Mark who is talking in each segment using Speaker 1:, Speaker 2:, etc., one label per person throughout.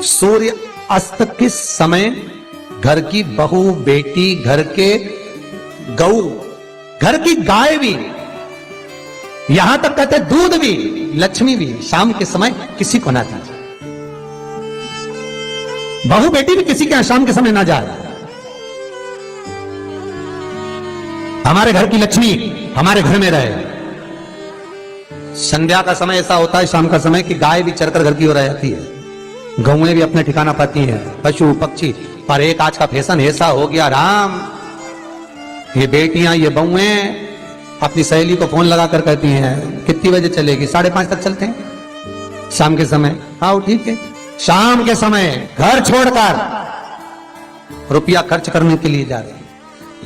Speaker 1: सूर्य अस्त के समय घर की बहू, बेटी, घर के गऊ, घर की गाय भी, यहां तक कहते दूध भी, लक्ष्मी भी शाम के समय किसी को ना दीजिए। बहू बेटी भी किसी के यहां शाम के समय ना जाए। हमारे घर की लक्ष्मी हमारे घर में रहे। संध्या का समय ऐसा होता है, शाम का समय, कि गाय भी चरकर घर की ओर आती है, गौएं भी अपने ठिकाना पाती हैं, पशु पक्षी। पर एक आज का फैशन ऐसा हो गया राम, ये बेटियां, ये बहुएं अपनी सहेली को फोन लगा कर कहती हैं कितनी बजे चलेगी? 5:30 तक चलते हैं शाम के समय। आओ ठीक है, शाम के समय घर छोड़कर रुपया खर्च करने के लिए जा रहे हैं।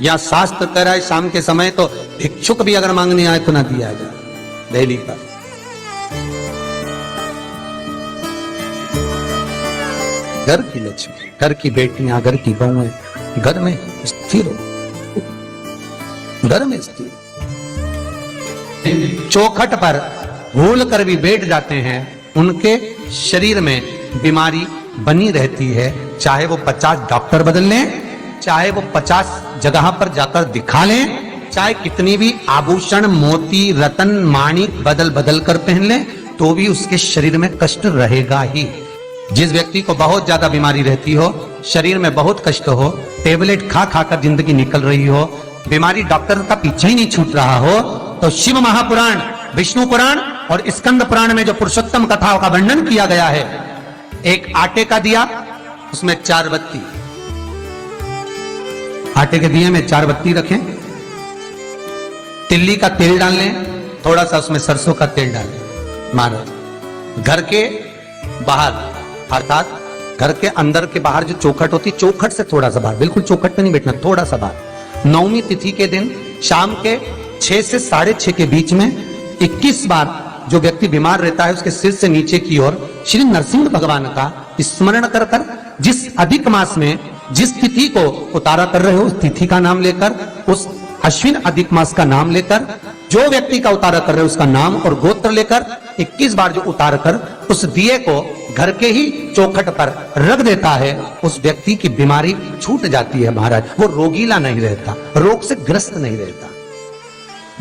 Speaker 1: या शास्त्र कह रहा है शाम के समय तो भिक्षुक भी अगर मांगने आए तो ना दिया जाए। दिल्ली का घर की लक्ष्मी, घर की बेटियां, घर की बहुएं घर में स्थिर हो, घर में स्थिर। चौखट पर भूल कर भी बैठ जाते हैं, उनके शरीर में बीमारी बनी रहती है। चाहे वो 50 डॉक्टर बदल लें, चाहे वो 50 जगह पर जाकर दिखा लें, चाहे कितनी भी आभूषण, मोती, रतन, माणिक बदल बदल कर पहन लें, तो भी उसके शरीर में कष्ट रहेगा ही। जिस व्यक्ति को बहुत ज्यादा बीमारी रहती हो, शरीर में बहुत कष्ट हो, टेबलेट खा खाकर जिंदगी निकल रही हो, बीमारी डॉक्टर का पीछे ही नहीं छूट रहा हो, तो शिव महापुराण, विष्णु पुराण और स्कंद पुराण में जो पुरुषोत्तम कथाओं का वर्णन किया गया है, एक आटे का दिया, उसमें 4 बत्ती, आटे के दिए में 4 बत्ती रखें, तिल्ली का तेल डाल लें, थोड़ा सा उसमें सरसों का तेल डाल लें। महाराज घर के बाहर, अर्थात घर के अंदर के बाहर जो चौखट होती, चौखट से थोड़ा सा बाहर, बिल्कुल चौखट पे नहीं बैठना, थोड़ा सा बाहर, 9वीं तिथि के दिन शाम के 6 से 6:30 के बीच में 21 बार जो व्यक्ति बीमार रहता है उसके सिर से नीचे की ओर श्री नरसिंह भगवान का स्मरण कर कर, जिस अधिक मास में जिस तिथि को उतारा कर रहे हो उस तिथि का नाम लेकर, उस अश्विन अधिक मास का नाम लेकर, जो व्यक्ति का उतारा कर रहे हो उसका नाम और गोत्र लेकर 21 बार जो उतार कर उस दिए को घर के ही चौखट पर रख देता है, उस व्यक्ति की बीमारी छूट जाती है महाराज। वो रोगीला नहीं रहता, रोग से ग्रस्त नहीं रहता,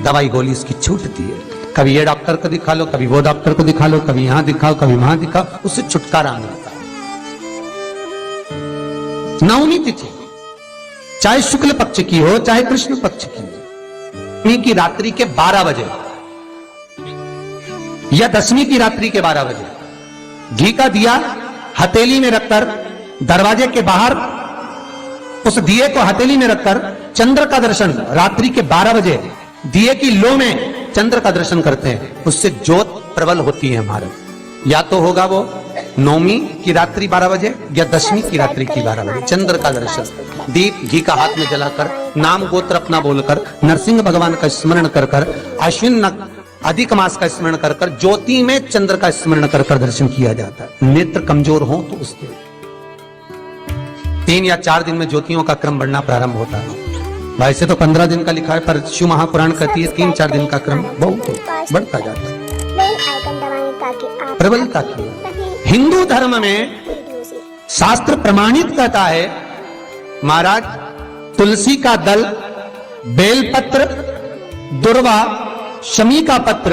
Speaker 1: दवाई गोली उसकी छूटती है। कभी ये डॉक्टर को दिखा लो, कभी वो डॉक्टर को दिखा लो, कभी यहां दिखाओ, कभी वहां दिखाओ, उससे छुटकारा मिलता है। 9वीं तिथि चाहे शुक्ल पक्ष की हो चाहे कृष्ण पक्ष की हो, की रात्रि के 12 बजे या 10वीं की रात्रि के 12 बजे घी का दिया हथेली में रखकर दरवाजे के बाहर उस दिए को हथेली में रखकर चंद्र का दर्शन रात्रि के 12 बजे दिए की लो में चंद्र का दर्शन करते हैं, उससे ज्योत प्रबल होती है महाराज। या तो होगा वो 9वीं की रात्रि 12 बजे या 10वीं की रात्रि की 12 बजे चंद्र का दर्शन, दीप घी का हाथ में जलाकर, नाम गोत्र अपना बोलकर, नरसिंह भगवान का स्मरण कर कर, अश्विन अधिक मास का स्मरण कर कर, ज्योति में चंद्र का स्मरण कर कर दर्शन किया जाता है। नेत्र कमजोर हो तो उसके 3 या 4 दिन में ज्योतियों का क्रम बढ़ना प्रारंभ होता है। वैसे तो 15 दिन का लिखा है, पर शिव महापुराण कहती है 3-4 दिन का क्रम बहुत बढ़ता जाता है। प्रबलता की हिंदू धर्म में शास्त्र प्रमाणित कहता है महाराज, तुलसी का दल, बेलपत्र, दुर्वा, शमी का पत्र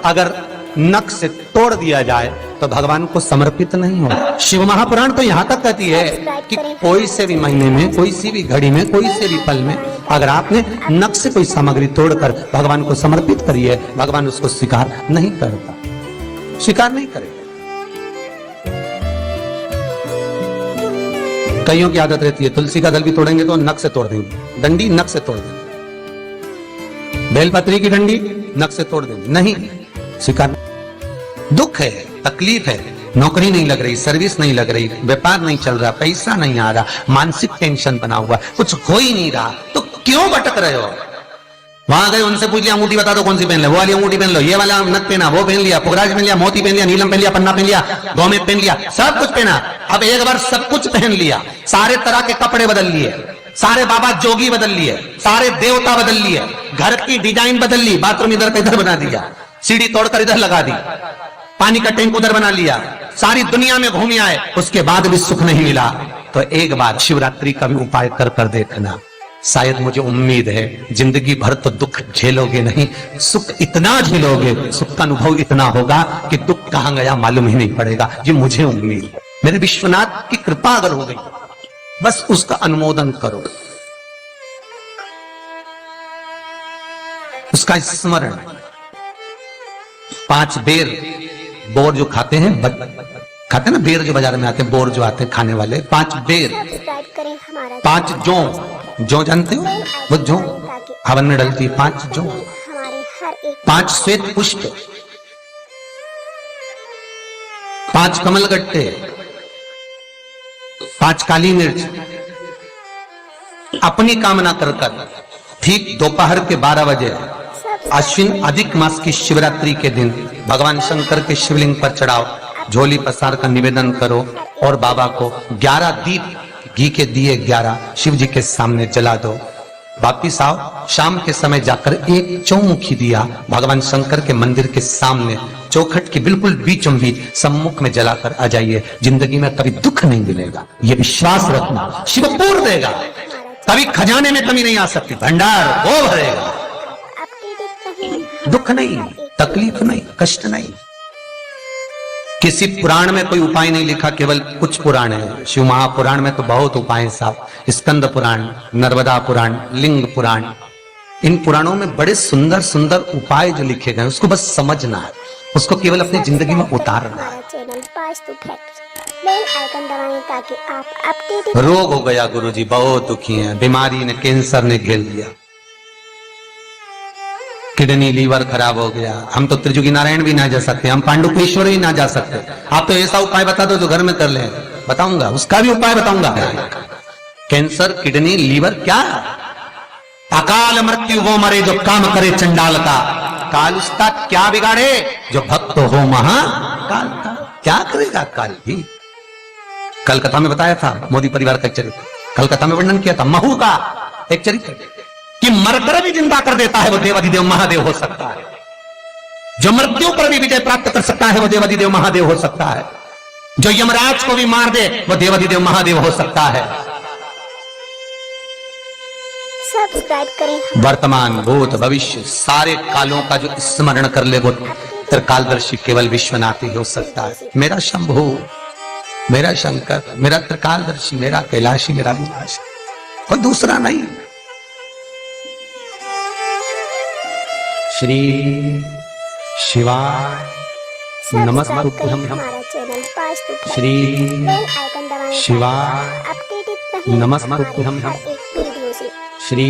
Speaker 1: अगर नख से तोड़ दिया जाए तो भगवान को समर्पित नहीं हो। शिव महापुराण तो यहां तक कहती है कि कोई से भी महीने में, कोई सी भी घड़ी में, कोई से भी पल में अगर आपने नख से कोई सामग्री तोड़कर भगवान को समर्पित करी है, भगवान उसको स्वीकार नहीं करता, स्वीकार नहीं करेगा। कईयों की आदत रहती है तुलसी का दल भी तोड़ेंगे तो नख से तोड़ देंगे, डंडी नख से तोड़ देंगे, बेलपत्री की डंडी नख से तोड़ देंगे, नहीं स्वीकार। दुख है, तकलीफ है, नौकरी नहीं लग रही, सर्विस नहीं लग रही, व्यापार नहीं चल रहा, पैसा नहीं आ रहा, मानसिक टेंशन बना हुआ, कुछ हो ही नहीं रहा, तो क्यों भटक रहे हो? वहां गए, उनसे पूछ लिया अंगूठी बता दो कौन सी पहन लो, वो वाली अंगूठी पहन लो, ये वाला नथ पहना, वो पहन लिया, पुखराज पहन लिया, मोती पहन लिया, नीलम पहन लिया, पन्ना पहन लिया, गौमेद पहन लिया, सब कुछ पहना। अब एक बार सब कुछ पहन लिया, सारे तरह के कपड़े बदल लिए, सारे बाबा जोगी बदल लिए, सारे देवता बदल लिए, घर की डिजाइन बदल ली, बाथरूम इधर का इधर बना दिया, सीढ़ी तोड़कर इधर लगा दी, पानी का टैंक उधर बना लिया, सारी दुनिया में घूम आए, उसके बाद भी सुख नहीं मिला, तो एक बार शिवरात्रि का भी उपाय कर कर देखना। शायद मुझे उम्मीद है जिंदगी भर तो दुख झेलोगे नहीं, सुख इतना झेलोगे, सुख का अनुभव इतना होगा कि दुख कहां गया मालूम ही नहीं पड़ेगा। ये मुझे उम्मीद है, मेरे विश्वनाथ की कृपा अगर हो गई, बस उसका अनुमोदन करो, उसका स्मरण। 5 बेर बोर जो खाते हैं, खाते हैं ना बेर जो बाजार में आते हैं, बोर जो आते हैं खाने वाले, 5 बेर, 5 जौ जानते हो, वो जौ हवन में डलती है, 5 जौ, 5 श्वेत पुष्प, 5 कमल गट्टे, 5 काली मिर्च, अपनी कामना कर कर ठीक दोपहर के 12 बजे अश्विन अधिक मास की शिवरात्रि के दिन भगवान शंकर के शिवलिंग पर चढ़ाओ, झोली पसार का निवेदन करो और बाबा को 11 दीप घी के दिए 11 शिव जी के सामने जला दो। वापिस आओ, शाम के समय जाकर एक चौमुखी दिया भगवान शंकर के मंदिर के सामने चौखट के बिल्कुल बीचों बीच सम्मुख में जलाकर आ जाइए। जिंदगी में कभी दुख नहीं मिलेगा, ये विश्वास रखना, शिव पूर्ण देगा, कभी खजाने में कमी नहीं आ सकती, भंडार वो भरेगा, दुख नहीं, तकलीफ नहीं, कष्ट नहीं। किसी पुराण में कोई उपाय नहीं लिखा, केवल कुछ पुराण है। शिव महापुराण में तो बहुत उपाय साहब, स्कंद पुराण, नर्मदा पुराण, लिंग पुराण, इन पुराणों में बड़े सुंदर सुंदर उपाय जो लिखे गए, उसको बस समझना है, उसको केवल अपनी जिंदगी में उतारना है। रोग हो गया गुरुजी, बहुत दुखी हैं, बीमारी ने, कैंसर ने घेर लिया, किडनी लीवर खराब हो गया, हम तो त्रिजुगी नारायण भी ना जा सकते, हम पांडुपेश्वर ही ना जा सकते। आप तो ऐसा उपाय बता दो जो घर में कर ले, बताऊंगा, उसका भी उपाय बताऊंगा। कैंसर, किडनी, लीवर, क्या अकाल मृत्यु वो मरे जो काम करे चंडाल का, काल उसका क्या बिगाड़े जो भक्त हो महाकाल का। क्या करेगा काल भी। कलकत्ता में बताया था मोदी परिवार का एक चरित्र, कलकत्ता में वर्णन किया था महू का एक चरित्र कि मरकर भी जिंदा कर देता है वो देवाधिदेव महादेव हो सकता है, जो मृत्यु पर भी विजय प्राप्त कर सकता है वो देवाधिदेव महादेव हो सकता है, जो यमराज को भी मार दे वो देवाधिदेव महादेव हो सकता है।
Speaker 2: सब्सक्राइब करें।
Speaker 1: वर्तमान, भूत, भविष्य सारे कालों का जो स्मरण कर ले वो त्रिकालदर्शी केवल विश्वनाथ ही हो सकता है। मेरा शंभु, मेरा शंकर, मेरा त्रिकालदर्शी, मेरा कैलाशी, मेरा विनाश, कोई दूसरा नहीं। श्री शिवाय नमस्तुभ्यं। श्री शिवाय नमस्तुभ्यं। श्री